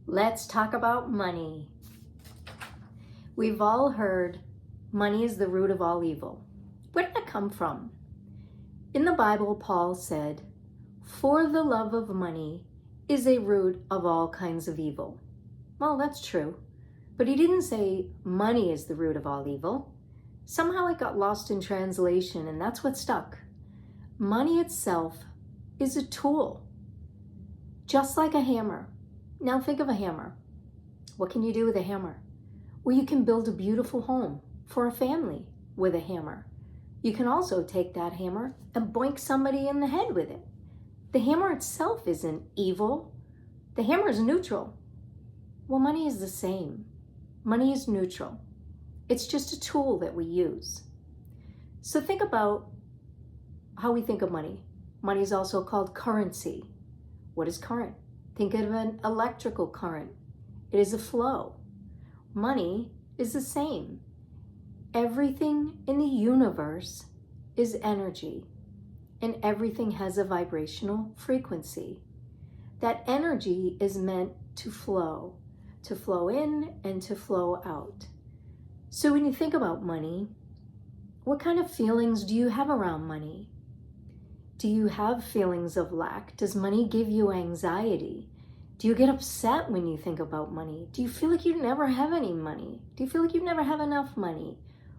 Let's talk about money. We've all heard money is the root of all evil. Where did that come from? In the Bible, Paul said, "For the love of money is a root of all kinds of evil." Well, that's true, but he didn't say money is the root of all evil. Somehow it got lost in translation, and that's what stuck. Money itself is a tool, just like a hammer. Now think of a hammer. What can you do with a hammer? Well, you can build a beautiful home for a family with a hammer. You can also take that hammer and boink somebody in the head with it. The hammer itself isn't evil. The hammer is neutral. Well, money is the same. Money is neutral. It's just a tool that we use. So think about how we think of money. Money is also called currency. What is current? Think of an electrical current. It is a flow. Money is the same. Everything in the universe is energy, and everything has a vibrational frequency. That energy is meant to flow in and to flow out. So when you think about money, what kind of feelings do you have around money? Do you have feelings of lack? Does money give you anxiety? Do you get upset when you think about money? Do you feel like you never have any money? Do you feel like you never have enough money?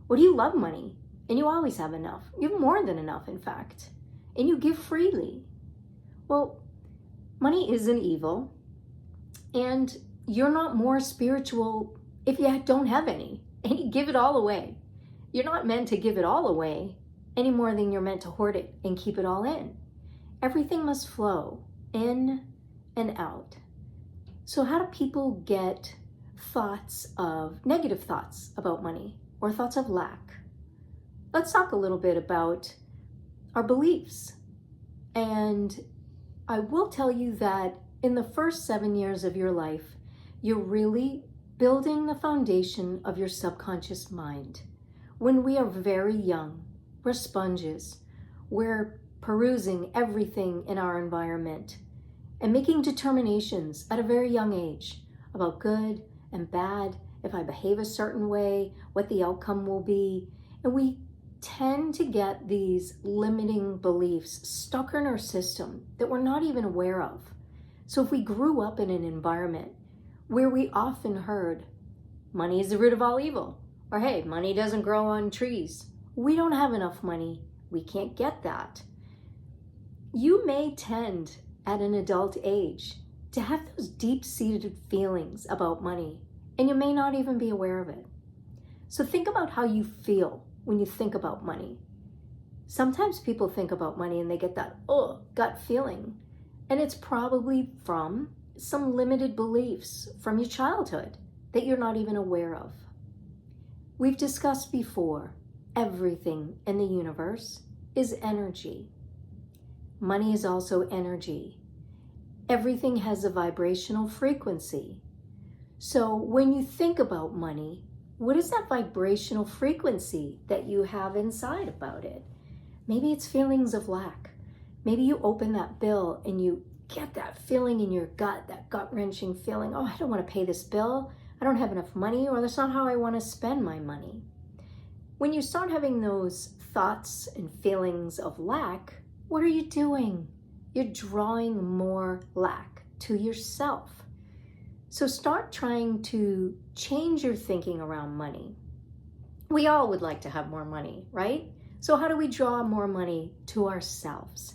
Or do you love money and you always have enough? You have more than enough, in fact, and you give freely. Well, money isn't evil, and you're not more spiritual if you don't have any and you give it all away. You're not meant to give it all away any more than you're meant to hoard it and keep it all in. Everything must flow in and out. So how do people get negative thoughts about money or thoughts of lack? Let's talk a little bit about our beliefs. And I will tell you that in the first 7 years of your life, you're really building the foundation of your subconscious mind. When we are very young, we're sponges. We're perusing everything in our environment and making determinations at a very young age about good and bad, if I behave a certain way, what the outcome will be. And we tend to get these limiting beliefs stuck in our system that we're not even aware of. So if we grew up in an environment where we often heard, money is the root of all evil, or hey, money doesn't grow on trees, we don't have enough money, we can't get that, you may tend at an adult age to have those deep-seated feelings about money, and you may not even be aware of it. So think about how you feel when you think about money. Sometimes people think about money and they get that gut feeling, and it's probably from some limited beliefs from your childhood that you're not even aware of. We've discussed before, everything in the universe is energy. Money is also energy. Everything has a vibrational frequency. So when you think about money, what is that vibrational frequency that you have inside about it? Maybe it's feelings of lack. Maybe you open that bill and you get that feeling in your gut, that gut-wrenching feeling, I don't want to pay this bill. I don't have enough money, or that's not how I want to spend my money. When you start having those thoughts and feelings of lack, what are you doing? You're drawing more lack to yourself. So start trying to change your thinking around money. We all would like to have more money, right? So how do we draw more money to ourselves?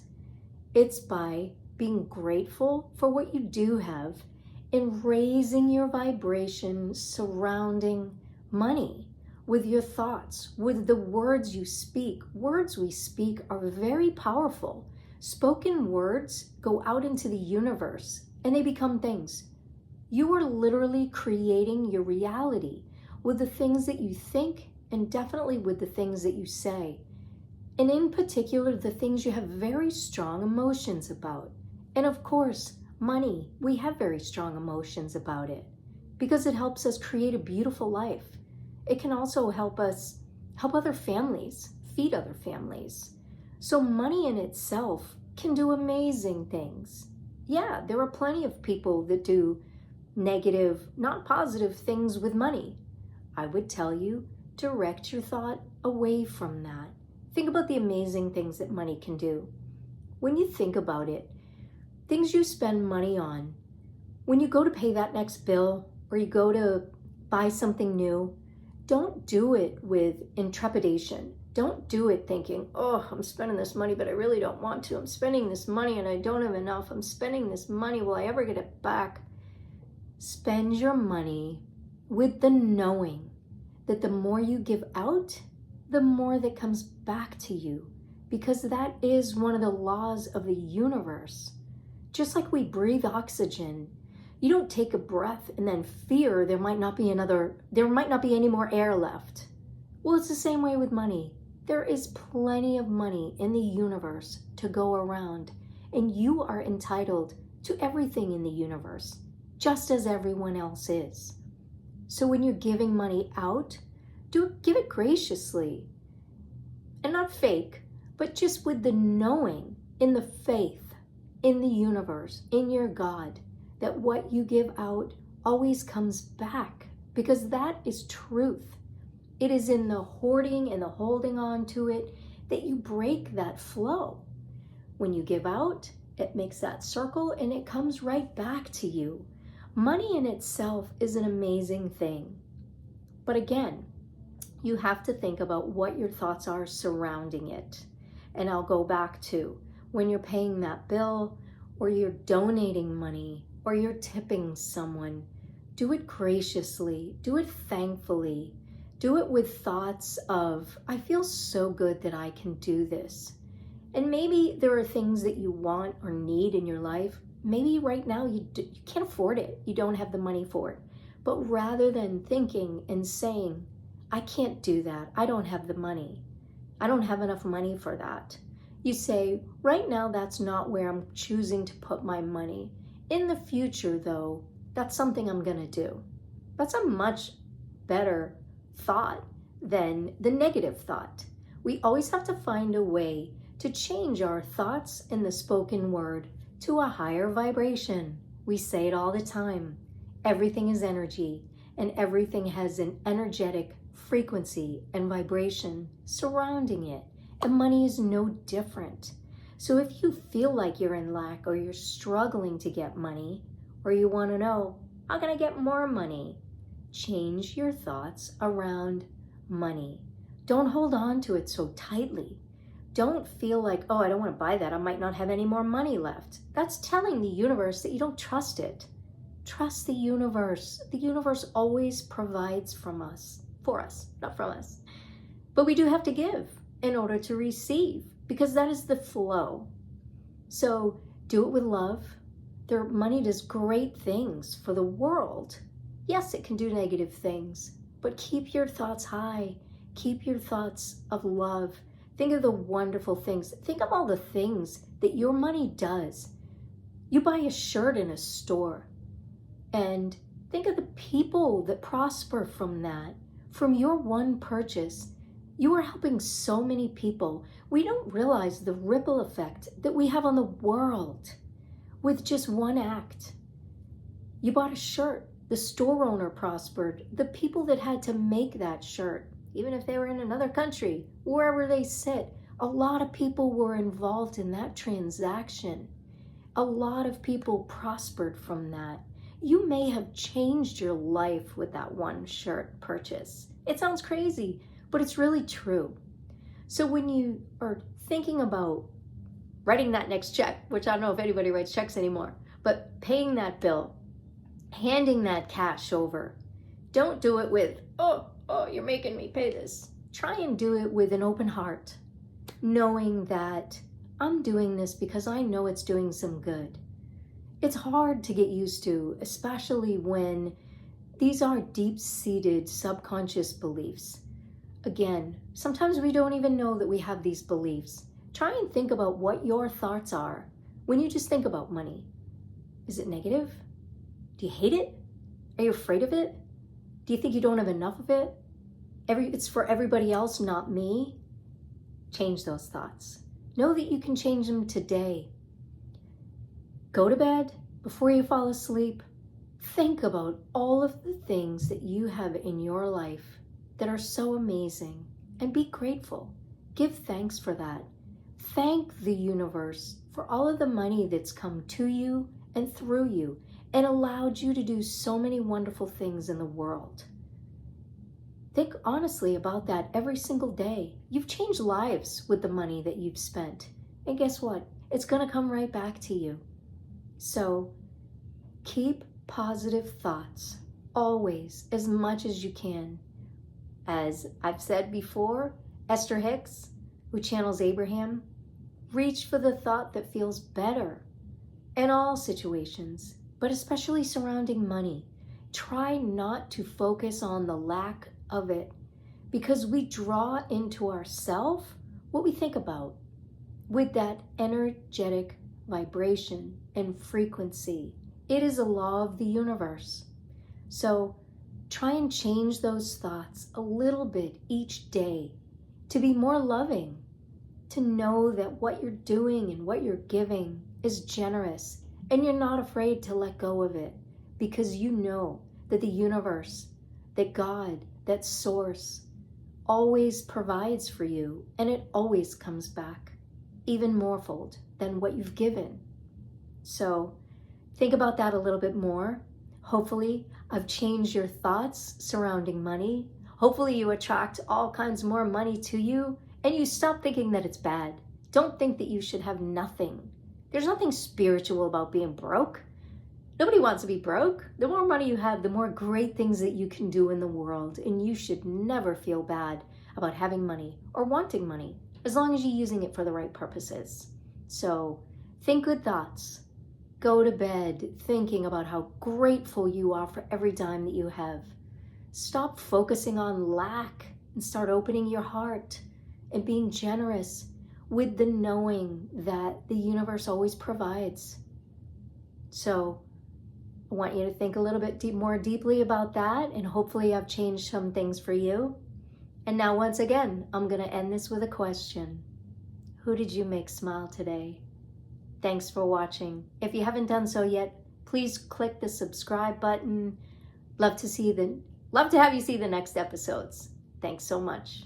It's by being grateful for what you do have and raising your vibration surrounding money with your thoughts, with the words you speak. Words we speak are very powerful. Spoken words go out into the universe and they become things. You are literally creating your reality with the things that you think and definitely with the things that you say. And in particular, the things you have very strong emotions about. And of course, money, we have very strong emotions about it because it helps us create a beautiful life. It can also help us help other families, feed other families. So money in itself can do amazing things. Yeah, there are plenty of people that do negative, not positive things with money, I would tell you, direct your thought away from that. Think about the amazing things that money can do. When you think about it, things you spend money on, when you go to pay that next bill or you go to buy something new, don't do it with intrepidation. Don't do it thinking, oh, I'm spending this money, but I really don't want to. I'm spending this money and I don't have enough. I'm spending this money. Will I ever get it back? Spend your money with the knowing that the more you give out, the more that comes back to you, because that is one of the laws of the universe. Just like we breathe oxygen, you don't take a breath and then fear there might not be any more air left. Well, it's the same way with money. There is plenty of money in the universe to go around, and you are entitled to everything in the universe, just as everyone else is. So when you're giving money out, give it graciously, and not fake, but just with the knowing, in the faith, in the universe, in your God, that what you give out always comes back, because that is truth. It is in the hoarding and the holding on to it that you break that flow. When you give out, it makes that circle and it comes right back to you. Money in itself is an amazing thing. But again, you have to think about what your thoughts are surrounding it. And I'll go back to when you're paying that bill, or you're donating money, or you're tipping someone, do it graciously, do it thankfully, do it with thoughts of, I feel so good that I can do this. And maybe there are things that you want or need in your life. Maybe right now you can't afford it. You don't have the money for it. But rather than thinking and saying, I can't do that, I don't have the money, I don't have enough money for that, you say, right now that's not where I'm choosing to put my money. In the future though, that's something I'm gonna do. That's a much better thought than the negative thought. We always have to find a way to change our thoughts in the spoken word to a higher vibration. We say it all the time. Everything is energy, and everything has an energetic frequency and vibration surrounding it. And money is no different. So if you feel like you're in lack, or you're struggling to get money, or you want to know, how can I get more money? Change your thoughts around money. Don't hold on to it so tightly. Don't feel like, oh, I don't want to buy that, I might not have any more money left. That's telling the universe that you don't trust it. Trust the universe. The universe always provides for us, not from us. But we do have to give in order to receive, because that is the flow. So do it with love. Money does great things for the world. Yes, it can do negative things, but keep your thoughts high. Keep your thoughts of love. Think of the wonderful things. Think of all the things that your money does. You buy a shirt in a store, and think of the people that prosper from that. From your one purchase, you are helping so many people. We don't realize the ripple effect that we have on the world with just one act. You bought a shirt. The store owner prospered. The people that had to make that shirt, even if they were in another country, wherever they sit, a lot of people were involved in that transaction. A lot of people prospered from that. You may have changed your life with that one shirt purchase. It sounds crazy, but it's really true. So when you are thinking about writing that next check, which I don't know if anybody writes checks anymore, but paying that bill, handing that cash over, don't do it with, oh, you're making me pay this. Try and do it with an open heart, knowing that I'm doing this because I know it's doing some good. It's hard to get used to, especially when these are deep-seated subconscious beliefs. Again, sometimes we don't even know that we have these beliefs. Try and think about what your thoughts are when you just think about money. Is it negative? Do you hate it? Are you afraid of it? Do you think you don't have enough of it? It's for everybody else, not me. Change those thoughts. Know that you can change them today. Go to bed before you fall asleep. Think about all of the things that you have in your life that are so amazing and be grateful. Give thanks for that. Thank the universe for all of the money that's come to you and through you and allowed you to do so many wonderful things in the world. Think honestly about that every single day. You've changed lives with the money that you've spent. And guess what? It's going to come right back to you. So keep positive thoughts always, as much as you can. As I've said before, Esther Hicks, who channels Abraham, reach for the thought that feels better in all situations, but especially surrounding money. Try not to focus on the lack of it, because we draw into ourselves what we think about with that energetic vibration and frequency. It is a law of the universe. So try and change those thoughts a little bit each day to be more loving, to know that what you're doing and what you're giving is generous, and you're not afraid to let go of it, because you know that the universe, that God, that source always provides for you, and it always comes back even morefold than what you've given. So think about that a little bit more. Hopefully I've changed your thoughts surrounding money. Hopefully you attract all kinds more money to you, and you stop thinking that it's bad. Don't think that you should have nothing. There's nothing spiritual about being broke. Nobody wants to be broke. The more money you have, the more great things that you can do in the world, and you should never feel bad about having money or wanting money, as long as you're using it for the right purposes. So think good thoughts. Go to bed thinking about how grateful you are for every dime that you have. Stop focusing on lack and start opening your heart and being generous with the knowing that the universe always provides. So I want you to think a little bit more deeply about that, and hopefully I've changed some things for you. And now once again, I'm going to end this with a question. Who did you make smile today? Thanks for watching. If you haven't done so yet, please click the subscribe button. Love to have you see the next episodes. Thanks so much.